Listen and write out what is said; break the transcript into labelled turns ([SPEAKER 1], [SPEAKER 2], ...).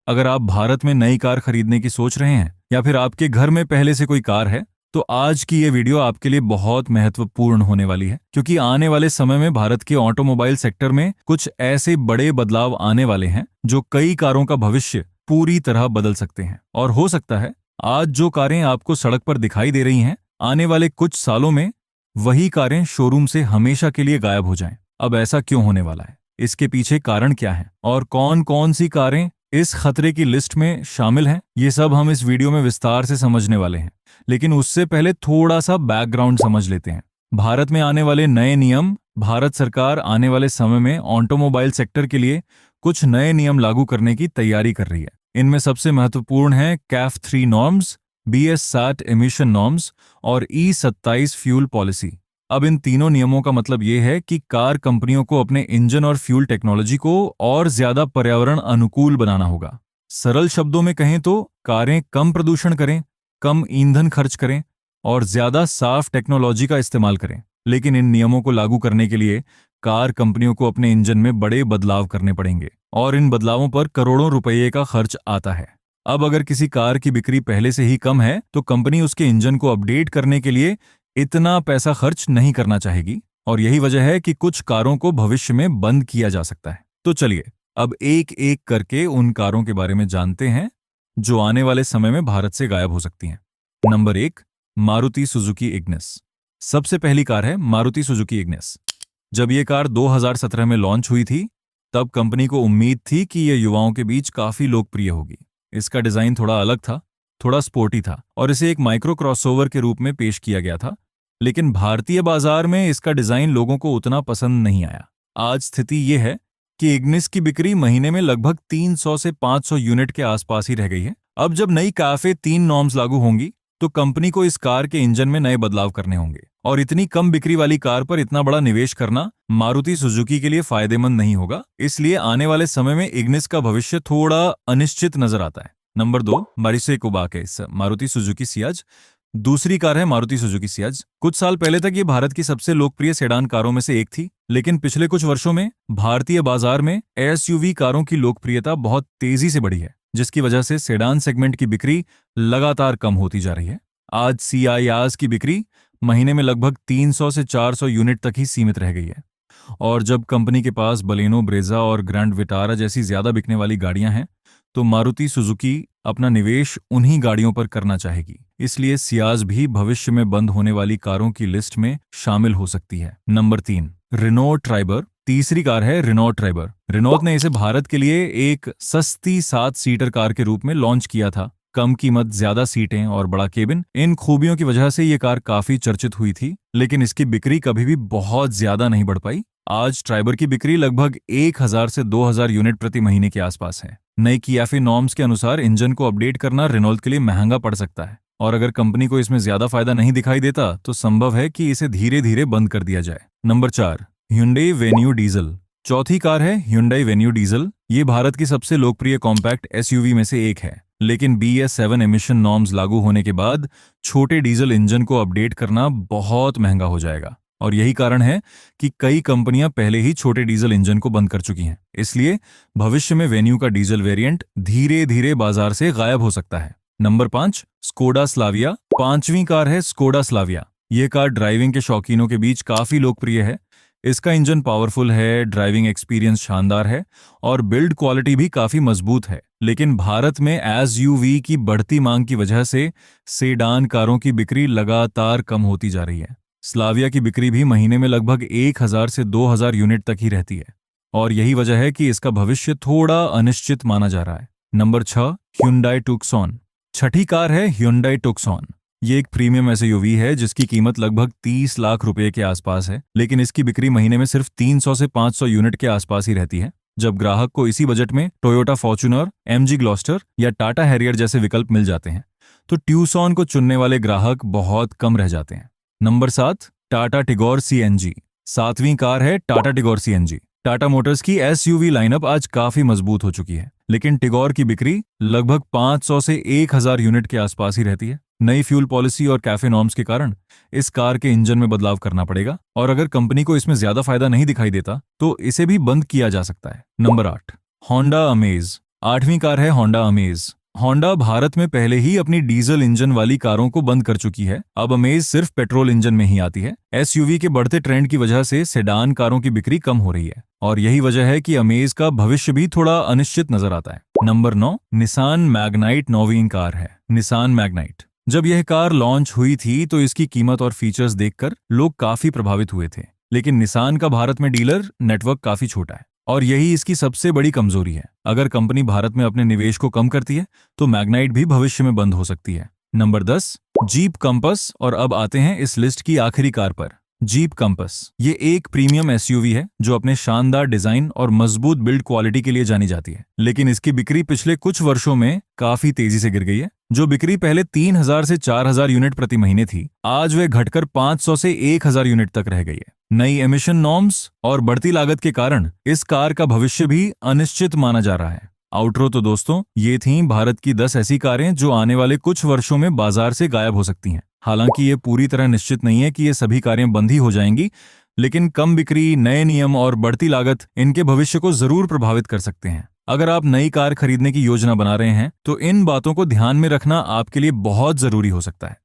[SPEAKER 1] अगर आप भारत में नई कार खरीदने की सोच रहे हैं या फिर आपके घर में पहले से कोई कार है, तो आज की ये वीडियो आपके लिए बहुत महत्वपूर्ण होने वाली है, क्योंकि आने वाले समय में भारत के ऑटोमोबाइल सेक्टर में कुछ ऐसे बड़े बदलाव आने वाले हैं जो कई कारों का भविष्य पूरी तरह बदल सकते हैं। और हो सकता है आज जो कारें आपको सड़क पर दिखाई दे रही हैं, आने वाले कुछ सालों में वही कारें शोरूम से हमेशा के लिए गायब हो जाएं। अब ऐसा क्यों होने वाला है, इसके पीछे कारण क्या है और कौन कौन सी कारें इस खतरे की लिस्ट में शामिल हैं, ये सब हम इस वीडियो में विस्तार से समझने वाले हैं। लेकिन उससे पहले थोड़ा सा बैकग्राउंड समझ लेते हैं। भारत में आने वाले नए नियम, भारत सरकार आने वाले समय में ऑटोमोबाइल सेक्टर के लिए कुछ नए नियम लागू करने की तैयारी कर रही है। इनमें सबसे महत्वपूर्ण है Kaif 3 norms, BS 60 emission norms और E27 फ्यूल पॉलिसी। अब इन तीनों नियमों का मतलब ये है कि कार कंपनियों को अपने इंजन और फ्यूल टेक्नोलॉजी को और ज्यादा पर्यावरण अनुकूल बनाना होगा। सरल शब्दों में कहें तो कारें कम प्रदूषण करें, कम ईंधन खर्च करें और ज्यादा साफ टेक्नोलॉजी का इस्तेमाल करें। लेकिन इन नियमों को लागू करने के लिए कार कंपनियों को अपने इंजन में बड़े बदलाव करने पड़ेंगे और इन बदलावों पर करोड़ों रुपये का खर्च आता है। अब अगर किसी कार की बिक्री पहले से ही कम है तो कंपनी उसके इंजन को अपडेट करने के लिए इतना पैसा खर्च नहीं करना चाहेगी, और यही वजह है कि कुछ कारों को भविष्य में बंद किया जा सकता है। तो चलिए अब एक एक करके उन कारों के बारे में जानते हैं जो आने वाले समय में भारत से गायब हो सकती हैं। Number 1, Maruti Suzuki Ignis. सबसे पहली कार है मारुति सुजुकी इग्निस। जब ये कार 2017 में लॉन्च हुई थी, तब कंपनी को उम्मीद थी कि ये युवाओं के बीच काफी लोकप्रिय होगी। इसका डिजाइन थोड़ा अलग था, थोड़ा स्पोर्टी था और इसे एक माइक्रो क्रॉसओवर के रूप में पेश किया गया था। लेकिन भारतीय बाजार में इसका डिजाइन लोगों को उतना पसंद नहीं आया। आज स्थिति ये है कि इग्निस की बिक्री महीने में लगभग 300 से 500 यूनिट के आसपास ही रह गई है। अब जब नई कैफे 3 नॉर्म्स लागू होंगी तो कंपनी को इस कार के इंजन में नए बदलाव करने होंगे, और इतनी कम बिक्री वाली कार पर इतना बड़ा निवेश करना मारुति सुजुकी के लिए फायदेमंद नहीं होगा। इसलिए आने वाले समय में इग्निस का भविष्य थोड़ा अनिश्चित नजर आता है। Number 2, Maruti Suzuki Maruti Suzuki Ciaz. दूसरी कार है मारुति सुजुकी सियाज। कुछ साल पहले तक ये भारत की सबसे लोकप्रिय सेडान कारों में से एक थी, लेकिन पिछले कुछ वर्षों में भारतीय बाजार में SUV कारों की लोकप्रियता बहुत तेजी से बढ़ी है, जिसकी वजह से सेडान सेगमेंट की बिक्री लगातार कम होती जा रही है। आज सियाज की बिक्री महीने में लगभग 300 से 400 यूनिट तक ही सीमित रह गई है। और जब कंपनी के पास बलेनो, ब्रेजा और ग्रैंड विटारा जैसी ज्यादा बिकने वाली गाड़ियां हैं, तो मारुति सुजुकी अपना निवेश उन्हीं गाड़ियों पर करना चाहेगी। इसलिए सियाज भी भविष्य में बंद होने वाली कारों की लिस्ट में शामिल हो सकती है। Number 3, Renault Triber. तीसरी कार है रिनॉल्ट ट्राइबर। रिनॉल्ट ने इसे भारत के लिए एक सस्ती 7 सीटर कार के रूप में लॉन्च किया था। कम कीमत, ज्यादा सीटें और बड़ा केबिन, इन खूबियों की वजह से ये कार काफी चर्चित हुई थी, लेकिन इसकी बिक्री कभी भी बहुत ज्यादा नहीं बढ़ पाई। आज ट्राइबर की बिक्री लगभग 1000 से 2000 यूनिट प्रति महीने के आसपास है। नई कियाफे नॉर्म्स के अनुसार इंजन को अपडेट करना रिनॉल्ट के लिए महंगा पड़ सकता है, और अगर कंपनी को इसमें ज्यादा फायदा नहीं दिखाई देता तो संभव है कि इसे धीरे धीरे बंद कर दिया जाए। Number 4, Hyundai venue diesel. चौथी कार है Hyundai वेन्यू डीजल। ये भारत की सबसे लोकप्रिय कॉम्पैक्ट SUV में से एक है, लेकिन BS 7 एमिशन नॉर्म्स लागू होने के बाद छोटे डीजल इंजन को अपडेट करना बहुत महंगा हो जाएगा, और यही कारण है कि कई कंपनियां पहले ही छोटे डीजल इंजन को बंद कर चुकी हैं। इसलिए भविष्य में वेन्यू का डीजल वेरिएंट धीरे धीरे बाजार से गायब हो सकता है। Number 5, Skoda Slavia. पांचवी कार है स्कोडा स्लाविया। ये कार ड्राइविंग के शौकीनों के बीच काफी लोकप्रिय है। इसका इंजन पावरफुल है, ड्राइविंग एक्सपीरियंस शानदार है और बिल्ड क्वालिटी भी काफी मजबूत है। लेकिन भारत में SUV की बढ़ती मांग की वजह से सेडान कारों की बिक्री लगातार कम होती जा रही है। स्लाविया की बिक्री भी महीने में लगभग 1000 से 2000 यूनिट तक ही रहती है, और यही वजह है कि इसका भविष्य थोड़ा अनिश्चित माना जा रहा है। Number 6, Hyundai Tucson। छठी कार है Hyundai Tucson। ये एक प्रीमियम SUV है जिसकी कीमत लगभग 30 लाख रुपए के आसपास है, लेकिन इसकी बिक्री महीने में सिर्फ 300 से 500 यूनिट के आसपास ही रहती है। जब ग्राहक को इसी बजट में टोयोटा फॉर्च्यूनर, MG ग्लॉस्टर या टाटा हैरियर जैसे विकल्प मिल जाते हैं, तो ट्यूसॉन को चुनने वाले ग्राहक बहुत कम रह जाते हैं। Number 7, Tata Tigor CNG। 7वीं कार है Tata Tigor CNG। Tata Motors की SUV लाइनअप आज काफी मजबूत हो चुकी है, लेकिन टिगोर की बिक्री लगभग 500 से 1000 यूनिट के आसपास ही रहती है। नई फ्यूल पॉलिसी और कैफे नॉर्म्स के कारण इस कार के इंजन में बदलाव करना पड़ेगा, और अगर कंपनी को इसमें ज्यादा फायदा नहीं दिखाई देता तो इसे भी बंद किया जा सकता है। Number 8, Honda Amaze. 8वीं कार है होंडा अमेज। होंडा भारत में पहले ही अपनी डीजल इंजन वाली कारों को बंद कर चुकी है। अब अमेज सिर्फ पेट्रोल इंजन में ही आती है। एसयूवी के बढ़ते ट्रेंड की वजह से सेडान कारों की बिक्री कम हो रही है और यही वजह है कि अमेज का भविष्य भी थोड़ा अनिश्चित नजर आता है। नंबर 9, निसान मैग्नाइट 9वीं कार है। निसान मैग्नाइट जब यह कार लॉन्च हुई थी तो इसकी कीमत और फीचर्स देखकर लोग काफी प्रभावित हुए थे, लेकिन निसान का भारत में डीलर नेटवर्क काफी छोटा है और यही इसकी सबसे बड़ी कमजोरी है। अगर कंपनी भारत में अपने निवेश को कम करती है तो मैग्नाइट भी भविष्य में बंद हो सकती है। Number 10, jeep compass. और अब आते हैं इस लिस्ट की आखिरी कार पर, जीप कंपस। ये एक प्रीमियम एसयूवी है जो अपने शानदार डिजाइन और मजबूत बिल्ड क्वालिटी के लिए जानी जाती है, लेकिन इसकी बिक्री पिछले कुछ वर्षों में काफी तेजी से गिर गई है। जो बिक्री पहले 3000 से 4000 यूनिट प्रति महीने थी, आज वे घटकर 500 से 1000 यूनिट तक रह गई है। नई एमिशन नॉर्म्स और बढ़ती लागत के कारण इस कार का भविष्य भी अनिश्चित माना जा रहा है। आउटरो तो दोस्तों, ये थीं भारत की 10 ऐसी कारें जो आने वाले कुछ वर्षों में बाजार से गायब हो सकती हैं। हालांकि ये पूरी तरह निश्चित नहीं है कि ये सभी कारें बंद ही हो जाएंगी, लेकिन कम बिक्री, नए नियम और बढ़ती लागत इनके भविष्य को जरूर प्रभावित कर सकते हैं। अगर आप नई कार खरीदने की योजना बना रहे हैं तो इन बातों को ध्यान में रखना आपके लिए बहुत जरूरी हो सकता है।